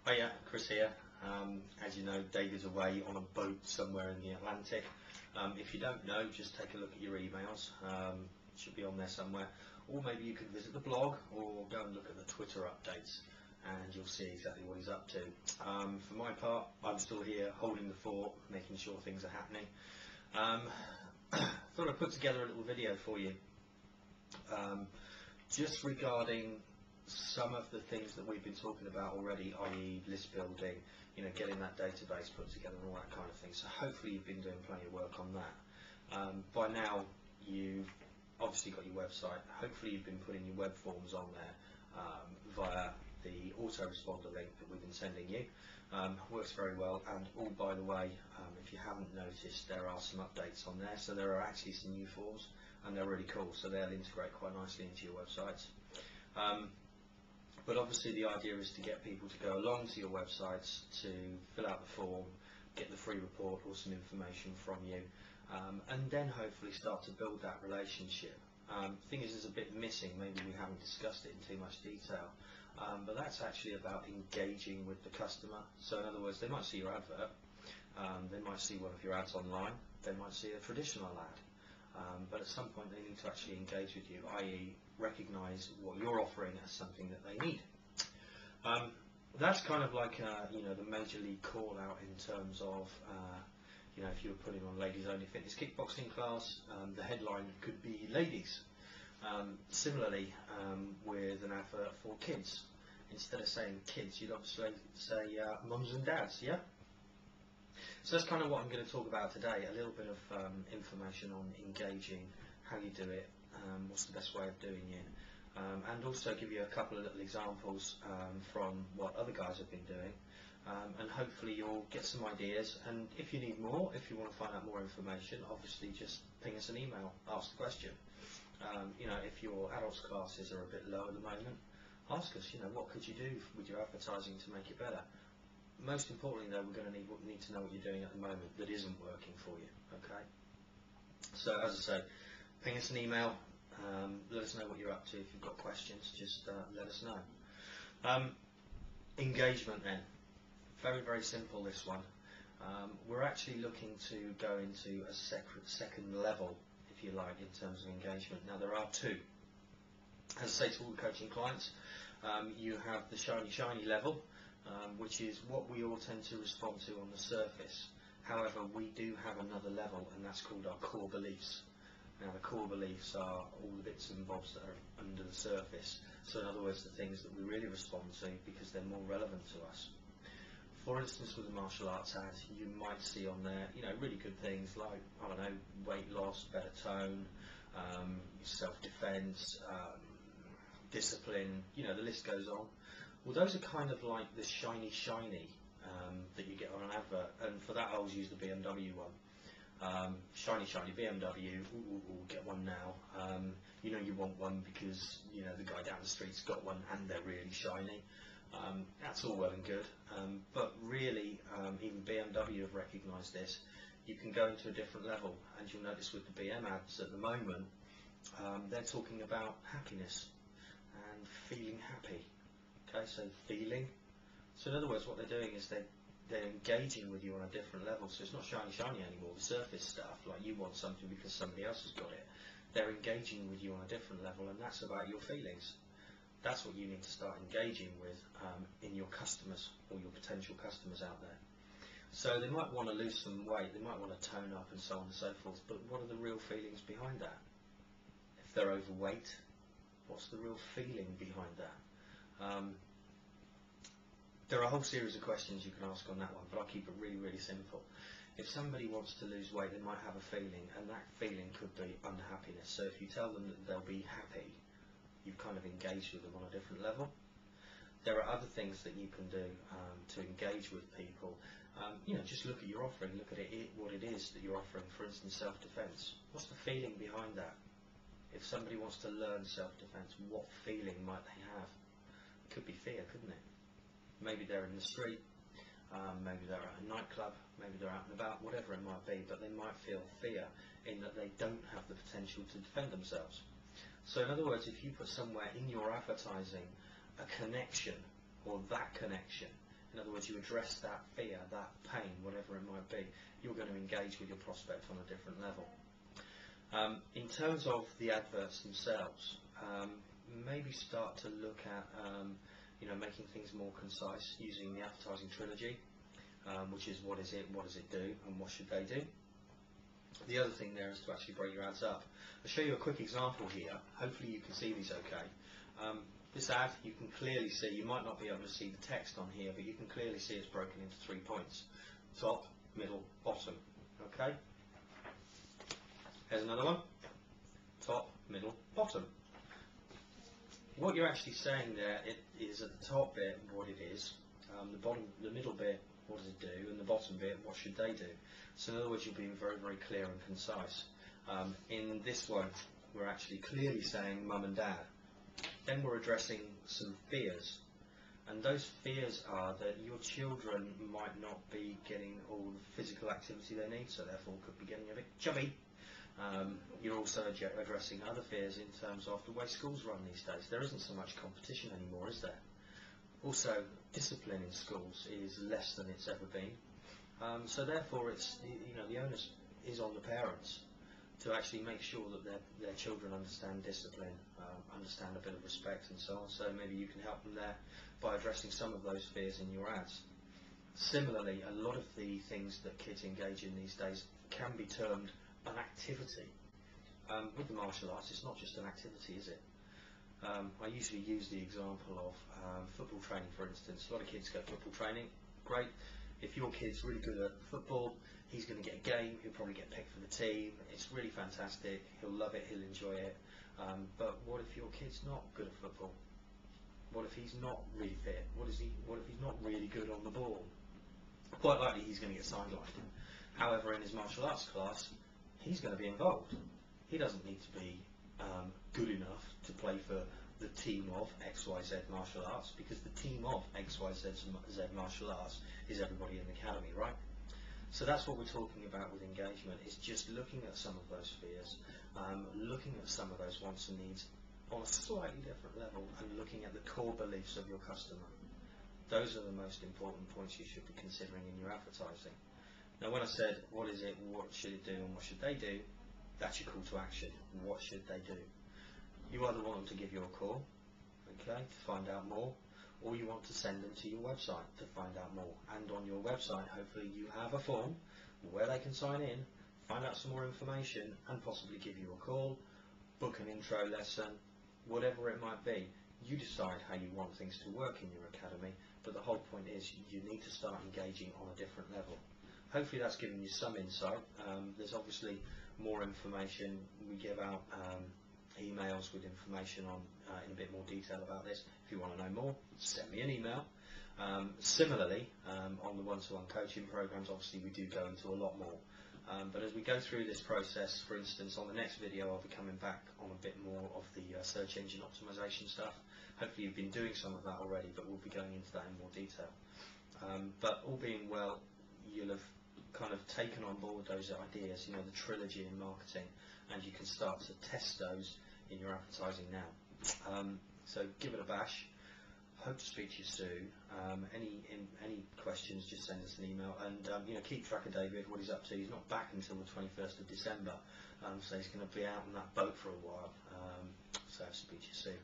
Hiya, Chris here. As you know, Dave is away on a boat somewhere in the Atlantic. If you don't know, just take a look at your emails. It should be on there somewhere. Or maybe you could visit the blog or go and look at the Twitter updates and you'll see exactly what he's up to. For my part, I'm still here holding the fort, making sure things are happening. Thought I'd put together a little video for you just regarding some of the things that we've been talking about already, i.e. list building, getting that database put together and all that kind of thing. So hopefully you've been doing plenty of work on that. By now you've obviously got your website. Hopefully you've been putting your web forms on there via the autoresponder link that we've been sending you. Works very well, and by the way, if you haven't noticed, there are some updates on there. So there are actually some new forms and they're really cool, so they'll integrate quite nicely into your websites. But obviously the idea is to get people to go along to your websites to fill out the form, get the free report or some information from you, and then hopefully start to build that relationship. Thing is, there's a bit missing, maybe we haven't discussed it in too much detail, but that's actually about engaging with the customer. So in other words, they might see your advert, they might see one of your ads online, they might see a traditional ad. But at some point they need to actually engage with you, i.e. recognise what you're offering as something that they need. That's kind of like the major league call out in terms of if you were putting on ladies only fitness kickboxing class, the headline could be ladies. Similarly with an advert for kids, instead of saying kids you'd obviously say mums and dads, yeah? So that's kind of what I'm going to talk about today, a little bit of information on engaging, how you do it, what's the best way of doing it, and also give you a couple of little examples from what other guys have been doing, and hopefully you'll get some ideas. And if you need more, if you want to find out more information, obviously just ping us an email, ask the question. If your adults classes are a bit low at the moment, ask us, what could you do with your advertising to make it better? Most importantly though, we're going to need to know what you're doing at the moment that isn't working for you, okay? So as I say, ping us an email, let us know what you're up to. If you've got questions, just let us know. Engagement then, very, very simple this one. We're actually looking to go into a second level, if you like, in terms of engagement. Now there are two. As I say to all the coaching clients, you have the shiny level, which is what we all tend to respond to on the surface. However, we do have another level, and that's called our core beliefs. Now the core beliefs are all the bits and bobs that are under the surface. So in other words, the things that we really respond to because they're more relevant to us. For instance, with a martial arts ad, you might see on there, really good things like, I don't know, weight loss, better tone, self-defense, discipline, the list goes on. Well, those are kind of like the shiny that you get on an advert, and for that I always use the BMW one. Shiny BMW, ooh, get one now. You want one because the guy down the street's got one and they're really shiny. That's all well and good, but really even BMW have recognised this. You can go into a different level, and you'll notice with the BM ads at the moment, they're talking about happiness and feeling happy. Okay, so feeling. So in other words, what they're doing is they're engaging with you on a different level. So it's not shiny anymore, the surface stuff, like you want something because somebody else has got it. They're engaging with you on a different level, and that's about your feelings. That's what you need to start engaging with in your customers or your potential customers out there. So they might want to lose some weight, they might want to tone up and so on and so forth, but what are the real feelings behind that? If they're overweight, what's the real feeling behind that? There are a whole series of questions you can ask on that one, but I'll keep it really, really simple. If somebody wants to lose weight, they might have a feeling, and that feeling could be unhappiness. So if you tell them that they'll be happy, you've kind of engaged with them on a different level. There are other things that you can do to engage with people. Just look at your offering, look at what it is that you're offering. For instance, self-defense. What's the feeling behind that? If somebody wants to learn self-defense, what feeling might they have? It could be fear, couldn't it? Maybe they're in the street, maybe they're at a nightclub, maybe they're out and about, whatever it might be, but they might feel fear in that they don't have the potential to defend themselves. So in other words, if you put somewhere in your advertising a connection, or that connection, In other words, you address that fear, that pain, whatever it might be. You're going to engage with your prospect on a different level. In terms of the adverts themselves, maybe start to look at making things more concise using the advertising trilogy, which is what is it do, and what should they do. The other thing there is to actually break your ads up. I'll show you a quick example here. Hopefully you can see these okay. This ad, you can clearly see, you might not be able to see the text on here, but you can clearly see it's broken into 3 points. Top, middle, bottom. Okay? Here's another one. Top, middle, bottom. What you're actually saying there is at the top bit what it is, the middle bit what does it do, and the bottom bit what should they do. So in other words, you're being very, very clear and concise. In this one, we're actually clearly saying mum and dad. Then we're addressing some fears, and those fears are that your children might not be getting all the physical activity they need, so therefore could be getting a bit chubby. You're also addressing other fears in terms of the way schools run these days. There isn't so much competition anymore, is there? Also, discipline in schools is less than it's ever been. So therefore, it's the onus is on the parents to actually make sure that their children understand discipline, understand a bit of respect and so on. So maybe you can help them there by addressing some of those fears in your ads. Similarly, a lot of the things that kids engage in these days can be termed an activity. With the martial arts, it's not just an activity, is it? I usually use the example of football training, for instance. A lot of kids go football training. Great. If your kid's really good at football, he's going to get a game, he'll probably get picked for the team. It's really fantastic, he'll love it, he'll enjoy it. But what if your kid's not good at football? What if he's not really fit? What if he's not really good on the ball? Quite likely he's going to get sidelined. However, in his martial arts class, he's going to be involved. He doesn't need to be good enough to play for the team of XYZ martial arts, because the team of XYZ martial arts is everybody in the academy, right? So that's what we're talking about with engagement, is just looking at some of those fears, looking at some of those wants and needs on a slightly different level, and looking at the core beliefs of your customer. Those are the most important points you should be considering in your advertising. Now, when I said what is it, what should it do, and what should they do, that's your call to action. What should they do? You either want them to give you a call, okay, to find out more, or you want to send them to your website to find out more. And on your website, hopefully you have a form where they can sign in, find out some more information, and possibly give you a call, book an intro lesson, whatever it might be. You decide how you want things to work in your academy, but the whole point is you need to start engaging on a different level. Hopefully that's given you some insight. There's obviously more information. We give out emails with information on in a bit more detail about this. If you want to know more, send me an email. Similarly, on the one-to-one coaching programs, obviously we do go into a lot more. But as we go through this process, for instance, on the next video I'll be coming back on a bit more of the search engine optimization stuff. Hopefully you've been doing some of that already, but we'll be going into that in more detail. But all being well, you'll have kind of taken on board those ideas, the trilogy in marketing, and you can start to test those in your advertising now. So give it a bash. Hope to speak to you soon. Any questions, just send us an email, and keep track of David, what he's up to. He's not back until the 21st of December, so he's going to be out on that boat for a while. So speak to you soon.